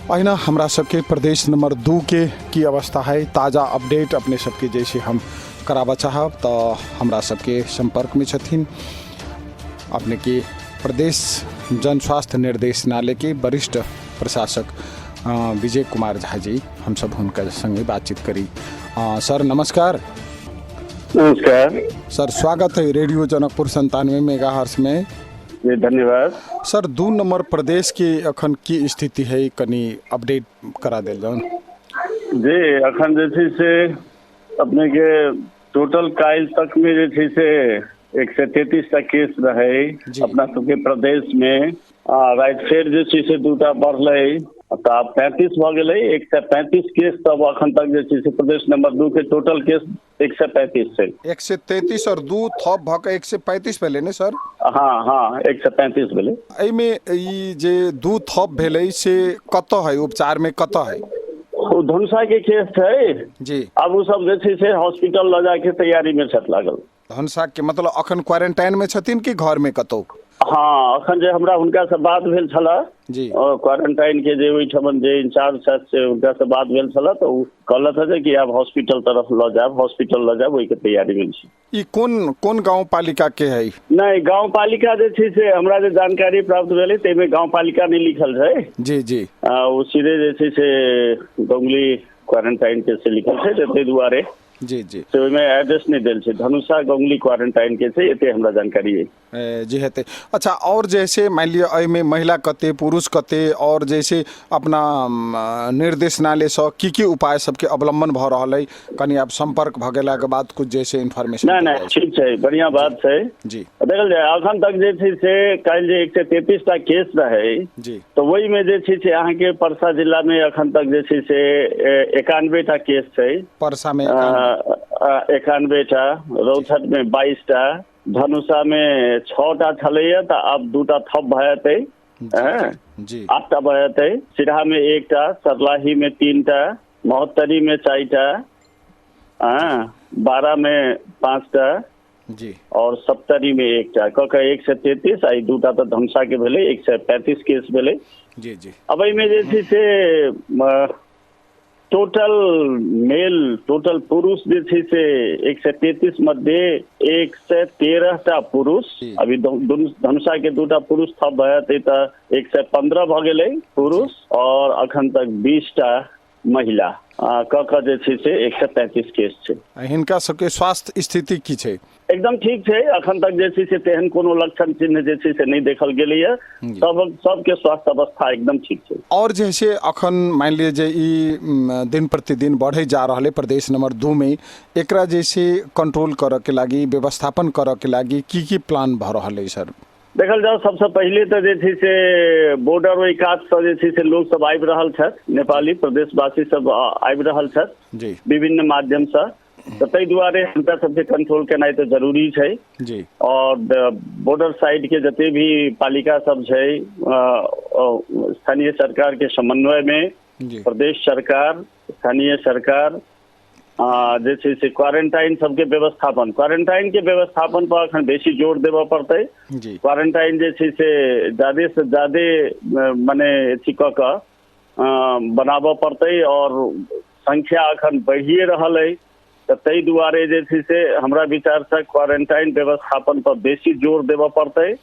अहिना हमरा सबके प्रदेश नंबर 2 के की अवस्था है, ताज़ा अपडेट अपने सबके जैसे हम करावा चाहब तो हमरा सबके संपर्क में छथिन अपने के प्रदेश जन स्वास्थ्य निर्देशनालय के वरिष्ठ प्रशासक विजय कुमार झा जी। हम सब उनका संगे बातचीत करी। सर नमस्कार। नमस्कार सर, स्वागत है रेडियो जनकपुर 97 मेगाहर्ट्ज में। जी धन्यवाद। सर 2 नंबर प्रदेश की अखन की स्थिति है, कनी अपडेट करा दिल जाऊन। जी अखन जे से अपने के टोटल काल तक में जे से 133 का केस रहे अपना सबके प्रदेश में। राइट फेर जे से 2टा बढ़ले तो 35 भ गए। 135 केस तब अखन तक जे से प्रदेश नंबर 2 के टोटल केस 135 से 133 और 2 थप भक 135 भेले ने सर। हाँ 135 भेले। एमे ई जे 2 थप भेले से कत है उपचार में कत है? वो धनुषा के केस है जी। अब वो सब जे से हॉस्पिटल ल जाके तैयारी में छत लागल। धनुषा के मतलब अखन क्वारंटाइन में छथिन कि घर में कतो? हाँ अखन जे हमरा हुनका से बात भेल छला जी, क्वारंटाइन के जे ओइठमन जे इंचार्ज छथि से हुनका से बात भेल छला तो कहलत है कि आप हॉस्पिटल तरफ ल जाब, हॉस्पिटल ल जाब, ओइ के तैयारी में छी। ई कोन गांव पालिका के है? नहीं गांव पालिका जे छी से हमरा जे जानकारी प्राप्त भेलै तेमे गांव पालिका नहीं लिखल है। जी जी। वो सीधे जे छी से गंगली क्वारंटाइन के से लिखल है ते दुआरे जी जी तो में एड्रेस नहीं दिल है। धनुषा गंगली क्वारंटाइन के से एते हमरा जानकारी है। जी हेते। अच्छा, और जैसे मान लिया अय में महिला कते पुरुष कते और जैसे अपना निर्देशनालय से की उपाय सबके अवलंबन भ रहल है, कनी आप संपर्क भ गेला के बाद कुछ जैसे इन्फॉर्मेशन? नहीं ठीक है, बढ़िया बात है जी। देखल जाए अखन तक जे छी से काल जे 133 टा केस रहे जी तो वही में जे छी से अहाँ के परसा जिला में अखन तक जे छी से 91 टा केस है। परसा में 91 टा, रौथट में 22 टा, धनुषा में 6 टा छलैया तो अब 2 टा थप भयते 8 टा भयते। सिरहा में 1 टा, सरलाही में 3 टा, महोत्तरी में 4 टा, 12 में 5 टा जी और सप्तरी में 1 टा क 133 आई 2 टा तो धनुषा के भेले 135 केस भेले। जी जी। अब में जे छी से टोटल पुरुष जे छी से 133 मध्ये 113 टा पुरुष। अभी धनुषा के 2 टा पुरुष थप भयते तो 115 भ गेले पुरुष और अखन तक 20 टा महिला क जे छी से 135 केस छे। हिनका सबके स्वास्थ्य स्थिति की छे? एकदम ठीक है। अखन तक जे छी से तेहन कोनो लक्षण चिन्ह जे छी से नहीं देखल गेलै है। सबके स्वास्थ्य अवस्था एकदम ठीक है। और जैसे अखन मान लिए जे ई दिन प्रतिदिन बढ़े जा रहा है प्रदेश नंबर 2 में, एकरा जैसे कंट्रोल करे के लागी, व्यवस्थापन करे के लागी की प्लान भ रहा है सर? देखल जाओ सबसे पहले तो जे छी से बॉर्डर ओइ कात से जे छी से लोग सब आबि रहल छथि, नेपाली प्रदेशवासी सब आबि रहल छथि जी विभिन्न माध्यम से। तो तै दुआरे हुनका सबके कंट्रोल केनाइ तो जरूरी है जी। और बॉर्डर साइड के जते भी पालिका सब है स्थानीय सरकार के समन्वय में प्रदेश सरकार, स्थानीय सरकार जे छै से क्वारंटाइन सबके व्यवस्थापन, क्वारंटाइन के व्यवस्थापन पर अखन बेसी जोर देबऽ पड़तै। क्वारंटाइन जे छै से ज्यादा से ज्यादा माने अथी क के बनाबऽ पड़तै और संख्या अखन बढ़िए रहल है तो तै दुआरे जे छै से हमरा विचार से क्वारंटाइन व्यवस्थापन पर बेसी जोर देबऽ पड़तै।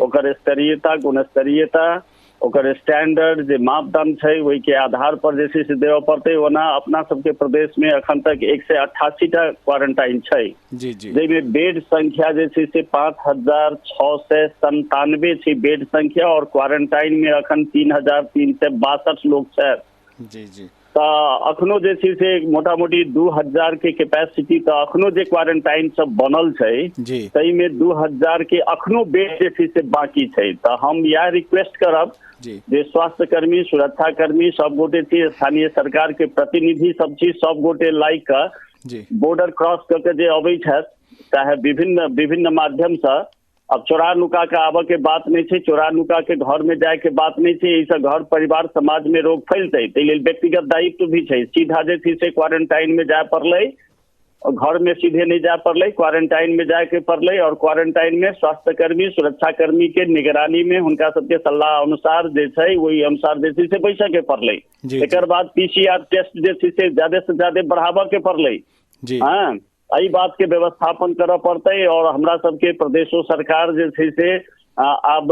ओकर स्तरीयता, गुणस्तरीयता, ओकर स्टैंडर्ड जे मापदंड है वही के आधार पर जैसे से देवा पड़ते। वना अपना सबके प्रदेश में अखन तक 188 टा क्वारंटाइन है जी जी, जेमें बेड संख्या जैसे से 5697 छे बेड संख्या और क्वारंटाइन में अखन 3362 लोग है जी जी। तो अखनो जे छी से मोटा मोटी 2000 के कैपेसिटी तो अखनो जे क्वारंटाइन सब बनल है तई में 2000 के अखनो बेड जे छी से बाकी है। तो हम यह रिक्वेस्ट करब जे स्वास्थ्य कर्मी, सुरक्षा कर्मी सब गोटे थी, स्थानीय सरकार के प्रतिनिधि सब चीज सब गोटे लाइक का बॉर्डर क्रॉस करके जे अबै छथि, चाहे विभिन्न माध्यम से। अब चोरा नुका के आबे के बात नहीं है, चोरा नुका के घर में जाए के बात नहीं है। इस घर परिवार समाज में रोग फैलते, व्यक्तिगत दायित्व भी है। सीधा जे थी से क्वारंटाइन में जाए पड़ले घर में सीधे नहीं जा पड़ले, क्वारंटाइन में जाके पड़ले और क्वारंटाइन में स्वास्थ्य कर्मी सुरक्षा कर्मी के निगरानी में उनका सबके सलाह अनुसार जे छै वही अनुसार जे छै से बैठे के पड़ले। एक बाद PCR टेस्ट जे छै से ज्यादा से ज्यादा बढ़ावा के पड़ले। हाँ, यही बात के व्यवस्थापन करे पड़ते और हमरा सबके प्रदेशो सरकार जे छै से अब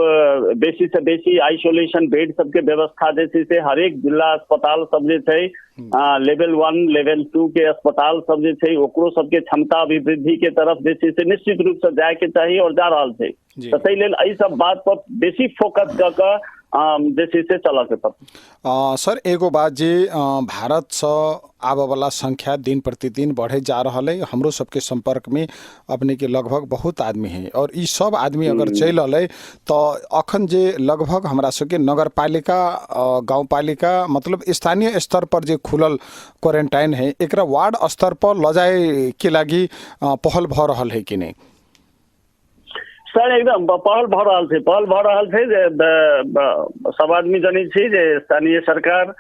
बेसी से बेसी आइसोलेशन बेड सबके व्यवस्था जे छै से हरेक जिला अस्पताल सब जे छै लेवल 1 लेवल 2 के अस्पताल सब जे छै ओकरो सबके क्षमता अभिवृद्धि के तरफ जे छै से निश्चित रूप से जाए के चाहिए और जा रहा है। तो ताहि लेल एहि सब बात पर बेसी फोकस क के जे छै से चला के पड़त। सर एगो बात जे भारत से आबे वाला संख्या दिन प्रतिदिन बढ़े जा रहा है, हमरो सबके संपर्क में अपने के लगभग बहुत आदमी है और ई सब आदमी अगर चल आए तो अखन जे लगभग हमरा सबके नगर पालिका गाँव पालिका मतलब स्थानीय स्तर पर जे खुलल क्वारंटाइन है एकरा वार्ड स्तर पर लजाए के लागी पहल भ रहा है कि नहीं? सर एकदम पहल भ रहा है। सब आदमी जानी छी जे स्थानीय सरकार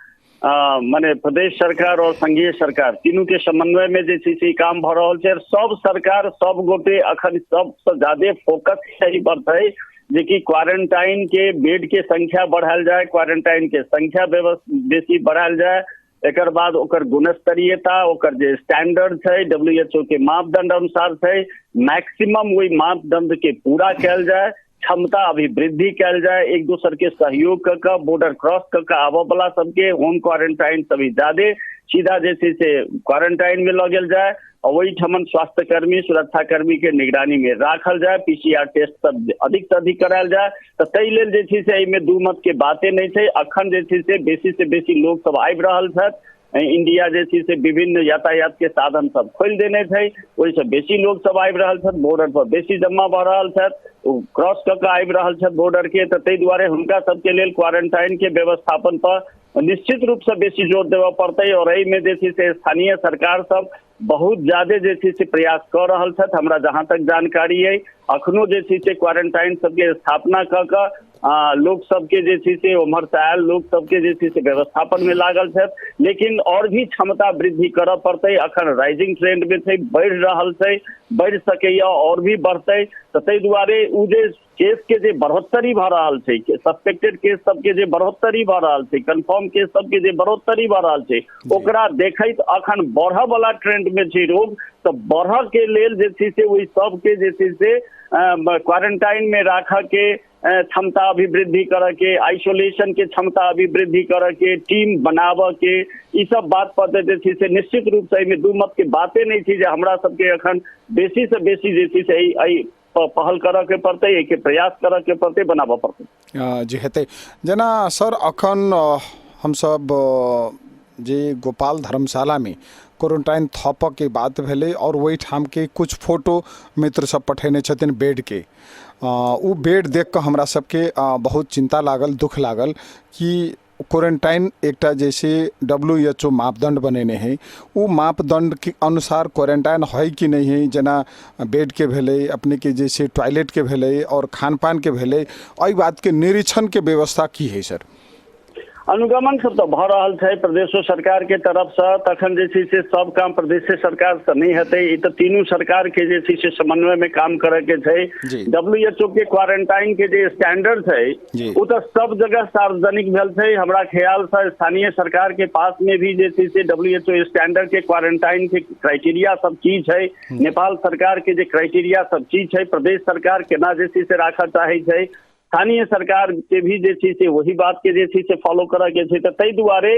माने प्रदेश सरकार और संघीय सरकार तीनों के समन्वय में जे छै काम भ रहा है। सब सरकार सब गोटे अखन सबसे ज्यादा फोकस यही पर है जे कि क्वारंटाइन के बेड के संख्या बढ़ायल जाए, क्वारंटाइन के संख्या बेसी बढ़ायल जाए। एक बाद ओकर गुणस्तरीयता ओकर जे स्टैंडर्ड है WHO के मापदंड अनुसार है मैक्सिमम वही मापदंड के पूरा कैल जाए, क्षमता अभिवृद्धि कैल जाए, एक दूसर के सहयोग कर बॉर्डर क्रॉस कर आवे वाला सबके होम क्वारंटाइन सभी ज्यादा सीधा जैसे से क्वारंटाइन में लगल जाए और वही ठमन स्वास्थ्य कर्मी सुरक्षा कर्मी के निगरानी में राखल जाए, PCR टेस्ट सब अधिक से अधिक करायल जाए। तो तै लेल जे छै से एहिमे दू मत के बाते नहीं है। अखन जे छै से बेसी लोग सब आबि रहल छथि। इंडिया जे छै से विभिन्न यातायात के साधन सब खोल देने थे, वही से बेसी लोग सब आबि रहल छथि, बॉर्डर पर बेसी जमा भ रहल छथि, क्रॉस कऽ आबि रहल छथि बॉर्डर के। तो ताहि दुआरे हुनका सबके लेल क्वारंटाइन के व्यवस्थापन पर निश्चित रूप से बेसी जोर देवा पड़ते और एहि में जे छै से स्थानीय सरकार सब बहुत ज्यादा जे छै से प्रयास कर रहल छथि। हमरा जहां तक जानकारी है अखनो जे छै से क्वारंटाइन सबके स्थापना क लोग सबके जे छै से उम्हर से आयल लोग सबके जे छै से व्यवस्थापन में लागल छथि, लेकिन और भी क्षमता वृद्धि करऽ पड़ते। अखन राइजिंग ट्रेंड में छै, बढ़ रहल छै, बढ़ सके और भी बढ़ते। तो ताहि दुआरे उ जे केस के जे बढ़ोतरी भ रहल छै, सस्पेक्टेड केस सबके जे बढ़ोतरी भ रहल छै, कंफर्म केस सबके जे बढ़ोतरी भ रहल छै, ओकरा देखैत अखन बढ़ऽ वाला ट्रेंड में छै रोग। तो बढ़ऽ के लेल जे छै से वही सबके जे छै से क्वारंटाइन में राखऽ के क्षमता अभिवृद्धि करे के, आइसोलेशन के क्षमता अभिवृद्धि करे के, टीम बनावे के, ई सब बात पर जे छै से निश्चित रूप से एहिमे दू मत के बाते नहीं थी जे हमरा सबके अखन बेसी से बेसी जे छै से पहल करे के पड़ते, के प्रयास करे के पड़ते, बनाबे पड़ते। जी हेते जना सर अखन हम सब जे गोपाल धर्मशाला में क्वारंटाइन थप के बात भेले और वही ठाम के कुछ फोटो मित्र सब पठेने छथिन बेड के, उ बेड देख कर हमरा सबके बहुत चिंता लागल, दुख लागल कि क्वारंटाइन एकटा जैसे WHO मापदंड बनेने हैं वो मापदंड के अनुसार क्वारंटाइन है कि नहीं है, जना बेड के भेले अपने के जैसे टॉयलेट के भेले और खान पान के भेले, एहि बात के निरीक्षण के व्यवस्था की है सर? अनुगमन सब तो भ रहल छै प्रदेशो सरकार के तरफ से। तखन जे छै से सब काम प्रदेश सरकार से नहीं हेतै, ई तो तीनों सरकार के जे छै से समन्वय में काम करे के छै। WHO के क्वारंटाइन के जे स्टैंडर्ड छै वो तो सब जगह सार्वजनिक भेल छै। हमरा ख्याल से स्थानीय सरकार के पास में भी जे छै से WHO स्टैंडर्ड के क्वारंटाइन के क्राइटेरिया सब चीज है, नेपाल सरकार के जे क्राइटेरिया सब चीज है, प्रदेश सरकार केना जे छै से राखऽ चाहे छै, स्थानीय सरकार के भी जे छै से वही बात के जे छै से फॉलो करे के छै। ताहि दुआरे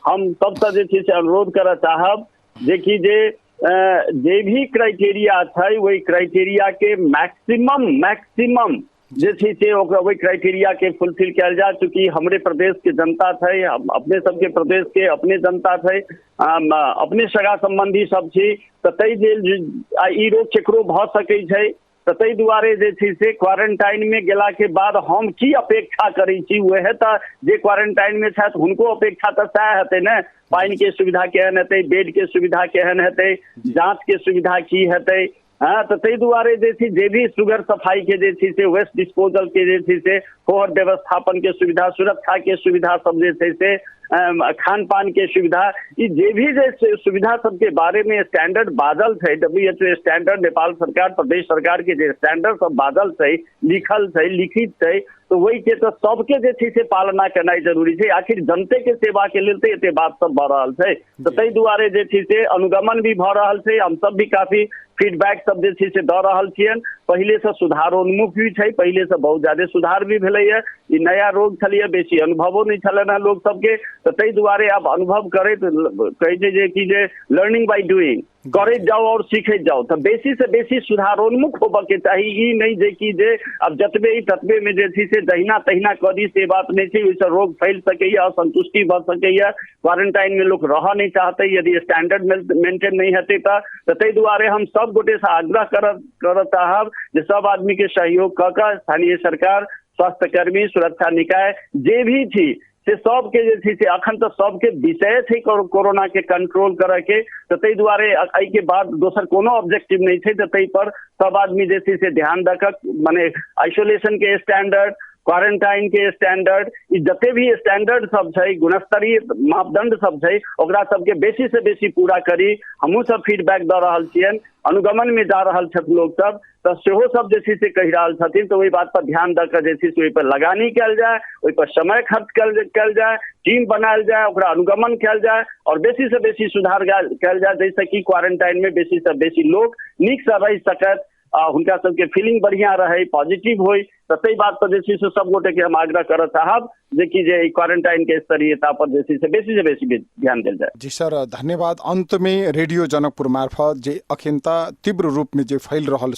हम सबसे जे छै से अनुरोध करऽ चाहब जे कि जे भी क्राइटेरिया छै वही क्राइटेरिया के मैक्सिमम जे छै से ओकरा वही क्राइटेरिया के फुलफिल कैल जाए। चूँकि हमरे प्रदेश के जनता छै, अपने सबके प्रदेश के अपने जनता छै, अपने सगा संबंधी सब छी, तो ताहि ई रोग केकरो भ सकै छै। तो ताहि दुआरे जे छै से क्वारंटाइन में गेला के बाद हम की अपेक्षा करै छी वह तो जे क्वारंटाइन में छथि हुनको अपेक्षा तो सएह हेतै ने, पानि के सुविधा केहन हेतै, बेड के सुविधा केहन हेतै, जांच के सुविधा की हेतै। हाँ, तो ताहि दुआरे जे भी सुगर सफाई के जे छै से वेस्ट डिस्पोजल के जे छै से फोहर व्यवस्थापन के सुविधा, सुरक्षा के सुविधा सब जे छै से खान पान के सुविधा, ई जे भी जे सुविधा सबके बारे में स्टैंडर्ड बाजल है, WHO स्टैंडर्ड, नेपाल सरकार प्रदेश सरकार के जे स्टैंडर्ड सब बाजल है, लिखल है, लिखित है, तो वही के तो सबके जे छै से पालना करनाइ जरूरी है। आखिर जनते के सेवा के लेल तो एते बात सब भ रहल है, तो तै दुआरे जे छै से अनुगमन भी भ रहल है। हम सब भी काफी फीडबैक सब जे छै से द रहल छियन। पहले से सुधारोन्मुख भी छै, पहले से बहुत ज्यादा सुधार भी भेलैया। ई नया रोग छलिए, बेसी अनुभवो नहीं छलन है लोग सबके, तो तै दुआरे अब अनुभव करैत कहै छै जे कि जे लर्निंग बाय डूइंग, करैत जाओ और सीखैत जाओ, तो बेसी से बेसी सुधारोन्मुख होबऽ के चाही। ई नहीं जे कि जे अब जतबे ही ततबे में जे छै से जहिना तहिना करी, से बात नहीं छै। ओइसे रोग फैल सकैया, असंतुष्टि बढ़ सकैया, क्वारंटाइन में लोग रह नहीं चाहते यदि स्टैंडर्ड मेंटेन नहीं हेतै तो तै दुआरे हम सब गोटे से आग्रह करत चाहब जे सब आदमी के सहयोग क के स्थानीय सरकार, स्वास्थ्य कर्मी, सुरक्षा निकाय जे भी थी से सबके जे छै से अखन तो सबके विषय छै कोरोना के कंट्रोल करे के, तो तै दुआरे एहि के बाद दोसर कोनो ऑब्जेक्टिव नहीं छै। तो तै पर सब आदमी जे छै से ध्यान रखक, माने आइसोलेशन के स्टैंडर्ड, क्वारंटाइन के स्टैंडर्ड, ई जते भी स्टैंडर्ड सब छै, गुणस्तरीय मापदंड सब छै, ओकरा सबके बेसी से बेसी पूरा करी। हमहूँ सब फीडबैक द रहल छियन, अनुगमन में जा रहल छथि लोग सब, तो सेहो सब जे छै से कहि रहल छथिन। तो ओहि बात पर ध्यान द के जे छै से ओहि पर लगानी कयल जाए, ओहि पर समय खर्च कयल जाए, टीम बनायल जाए, ओकरा अनुगमन कयल जाए और बेसी से बेसी सुधार कयल जाए, जैसे कि क्वारंटाइन में बेसी से बेसी लोग नीक से रहि सकत, हुनका सबके फीलिंग बढ़िया रहे, पॉजिटिव होई। तो तै बात पर जे छै से सब गोटे के हम आग्रह करऽ चाहब जे कि जे क्वारंटाइन के स्तरीयता पर जे छै से बेसी ध्यान देल जाए। जी सर, धन्यवाद। अंत में रेडियो जनकपुर मार्फत जे अखिनता तीव्र रूप में जे फैल रहल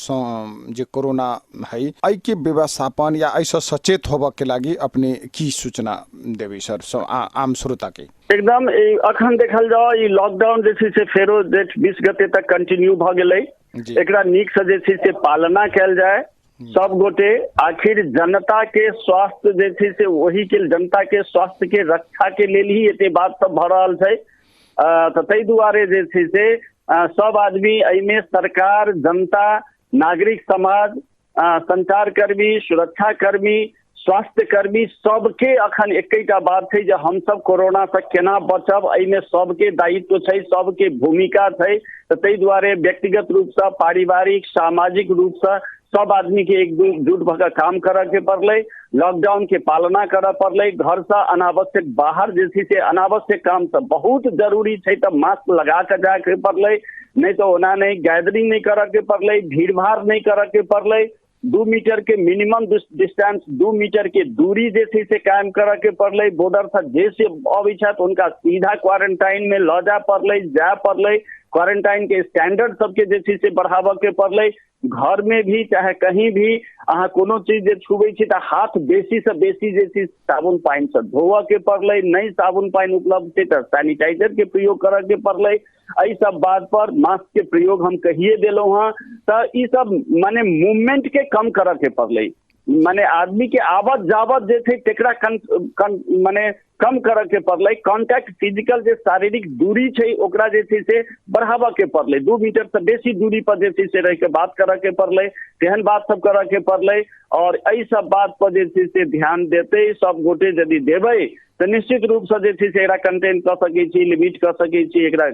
जे कोरोना है, आई के व्यवस्थापन या ऐसा सचेत होबऽ के लागी अपने की सूचना देबी सर आम श्रोता के? एकदम अखन देखल जाओ, ई लॉकडाउन जे छै से फेरो 20 गते तक कंटिन्यू भ गेलै। एकरा नीक से जे छै से पालना कयल जाए सब गोटे। आखिर जनता के स्वास्थ्य जे छै से वही के जनता के स्वास्थ्य के रक्षा के लेल ही एते बात सब भ रहल छै। तो तै दुआरे जे छै से सब आदमी एहिमे सरकार, जनता, नागरिक समाज, संचार कर्मी, सुरक्षा कर्मी, स्वास्थ्य कर्मी सबके अखन एकैटा बात है जे हम सब कोरोना से केना बचब, एहिमे सबके दायित्व छै, सबके भूमिका छै। तो तै दुआरे व्यक्तिगत रूप से, पारिवारिक, सामाजिक रूप से सब आदमी के एकजुट भऽ काम करे के पड़लै। लॉकडाउन के पालना करे पड़लै। घर से अनावश्यक बाहर जे छै से अनावश्यक काम सब बहुत जरूरी छै तो मास्क लगा के जाए के पड़लै, नहीं तो ओना नहीं गैदरिंग नहीं करे के पड़लै, भीड़ भाड़ नहीं करे के पड़लै। 2 मीटर के मिनिमम डिस्टेंस, 2 मीटर के दूरी जे छै से कायम करे के पड़लै। बॉर्डर से जे से अबै छथि उनका सीधा क्वारंटाइन में ल जाए पड़लै। क्वारंटाइन के स्टैंडर्ड सबके जे छै से बढ़ाबऽ के पड़लै। घर में भी चाहे कहीं भी अहाँ कोनो चीज जे छुबै छी तो हाथ बेसी से बेसी जे छै साबुन पानी से धोवऽ के पड़लै। नहीं साबुन पानी उपलब्ध छै तो सैनिटाइजर के प्रयोग करे के पड़लै। एहि सब बात पर मास्क के प्रयोग हम कहिए देलहुँ हाँ। तो ई सब माने मूवमेंट के कम करे के पड़लै, माने आदमी के आवत जावत जे छै तेकरा माने कम करे के पड़लै। कांटेक्ट, फिजिकल जे शारीरिक दूरी छै ओकरा जे छै से बढ़ाबऽ के पड़लै। 2 मीटर से बेसी दूरी पर जे छै से रह के बात करे के पड़लै, तेहन बात सब करे के पड़लै। और एहि सब बात पर जे छै से ध्यान देते सब गोटे यदि देबै तो निश्चित रूप से जे छै से एकरा कंटेन कर सकै छी, लिमिट कर सकै छी, एकरा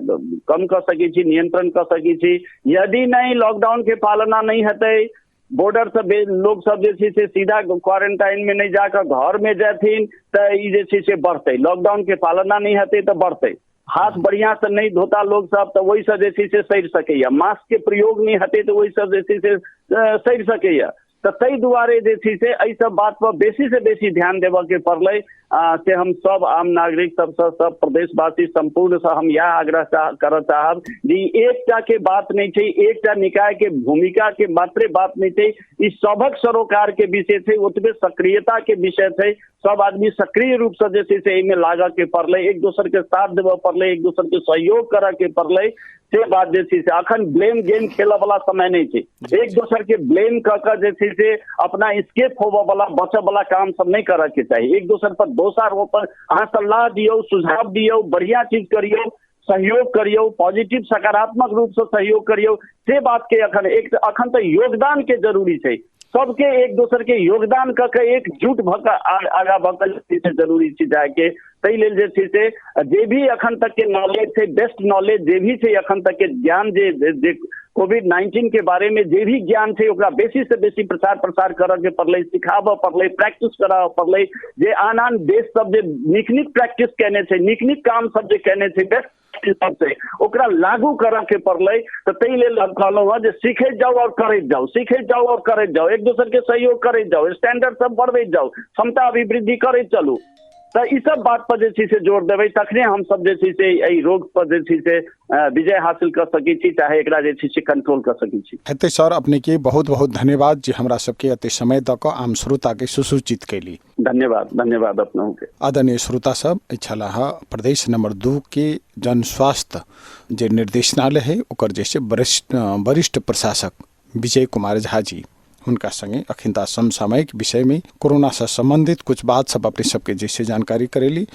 कम कर सकै छी, नियंत्रण कर सकै छी। यदि नहीं लॉकडाउन के पालना नहीं हेतै, बॉर्डर से लोग सब जे छै से सीधा क्वारंटाइन में नहीं जाकर घर में जाथिन तो ई जे छै से बढ़ते। लॉकडाउन के पालना नहीं हेतै तो बढ़ते। हाथ बढ़िया से नहीं धोता लोग सब तो वही से जे छै से सड़ि सकैया। मास्क के प्रयोग नहीं हेतै तो वही सब जे छै से सड़ि सकैया। तो तै दुआरे जे छै से एहि सब बात पर बेसी से बेसी ध्यान देबऽ के पड़लै। से हम सब आम नागरिक सबसे, सब प्रदेशवासी संपूर्ण से हम यह आग्रह करऽ चाहब जे एकटा के बात नहीं छै, एकटा निकाय के भूमिका के मात्रे बात नहीं छै, ई सबक सरोकार के विषय छै, ओतबे सक्रियता के विषय छै। सब आदमी सक्रिय रूप से जे छै से एहिमे लागऽ के पड़लै, एक दोसर के साथ देबऽ पड़लै, एक दोसर के सहयोग करऽ के पड़लै। से बात जे छै से अखन ब्लेम गेम खेलऽ वाला समय नहीं छै। एक दोसर के ब्लेम कऽ के जे छै से अपना स्केप होबऽ वाला, बचऽ वाला काम सब नहीं करऽ के चाही। एक दोसर पर दोषारोप पर अहाँ सलाह दियौ, सुझाव दियौ, बढ़िया चीज करियौ, सहयोग करियौ, पॉजिटिव सकारात्मक रूप से सहयोग करियौ। से बात के अखन तो योगदान के जरूरी छै। सबके एक दोसर के योगदान क के एकजुट भ के आगा बढ़ल जरूरी चीज है के तई लेल जे छै से जे भी अखन तक के नॉलेज छै, बेस्ट नॉलेज जे भी छै, अखन तक के ज्ञान जे कोविड-19 के बारे में जे भी ज्ञान छै ओकरा बेसी से बेसी प्रसार करऽ के पड़लै, सिखाबऽ पड़लै, प्रैक्टिस करऽ पड़लै। जे आन देश सब जे निक प्रैक्टिस केने छै, निक काम सब जे केने छै, बेस्ट सब छै, ओकरा लागू करऽ के पड़लै। तऽ तै लेल हम कहलहुँ हँ जे सीखैत जाउ और करैत जाउ, सीखैत जाउ और करैत जाउ, एक दोसर के सहयोग करैत जाउ, स्टैंडर्ड सब बढ़बैत जाउ, क्षमता अभिवृद्धि करैत चलू। तो ई सब बात पर जे छै से जोर देबै, तखने हम सब जे छै से एहि रोग पर जे छै से विजय हासिल कर सकै छी, चाहे एकरा जे छै से कंट्रोल कर सकै छी। हेतै सर, अपने के बहुत बहुत धन्यवाद जे हमरा सबके एते समय दऽ कऽ आम श्रोता के सुसूचित कैली। धन्यवाद अपनों के। आदरणीय श्रोता सब, छलाह प्रदेश नंबर 2 के जन स्वास्थ्य जे निर्देशनालय है ओकर जैसे वरिष्ठ प्रशासक विजय कुमार झा जी, उनका संगे अखिनता समसामयिक विषय में कोरोना से संबंधित कुछ बात सब अपने सबके जैसे जानकारी करेली।